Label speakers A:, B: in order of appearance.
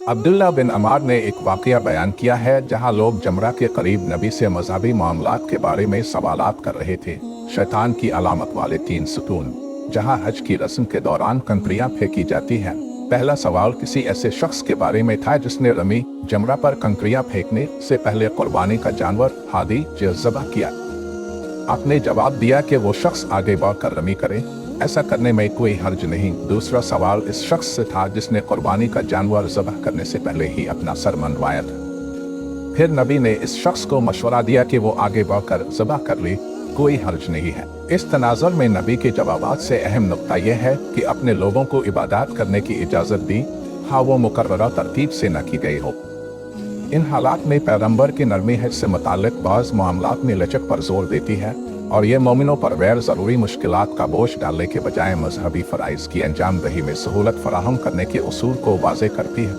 A: अब्दुल्ला बिन अमार ने एक वाकया बयान किया है जहां लोग जमरा के करीब नबी से मजहबी मामलात के बारे में सवालात कर रहे थे। शैतान की अलामत वाले 3 सुतून, जहां हज की रस्म के दौरान कंकरियां फेंकी जाती हैं। पहला सवाल किसी ऐसे शख्स के बारे में था जिसने रमी जमरा पर कंकरियां फेंकने से पहले कुर्बानी का जानवर हादी ज़बह किया। आपने जवाब दिया कि वो शख्स आगे बढ़कर रमी करे, ऐसा करने में कोई हर्ज नहीं। दूसरा सवाल इस शख्स से था जिसने कुर्बानी का जानवर ज़बह करने से पहले ही अपना सर मनवाया था। फिर नबी ने इस शख्स को मशवरा दिया कि वो आगे बढ़कर ज़बह कर ले, कोई हर्ज नहीं है। इस तनाज़ुर में नबी के जवाबात से अहम नुक्ता यह है कि अपने लोगों को इबादत करने की इजाज़त दी, हाँ वो मुकर्ररा तरतीब से न की गई हो। इन हालात में पैगंबर की नरमी हज से मुताल्लिक़ बाज़ मामलात में लचक पर जोर देती है और ये मोमिनों पर गैर ज़रूरी मुश्किलात का बोझ डालने के बजाय मजहबी फ़राइज़ की अंजामदही में सहूलत फराहम करने के उसूल को वाज़े करती है।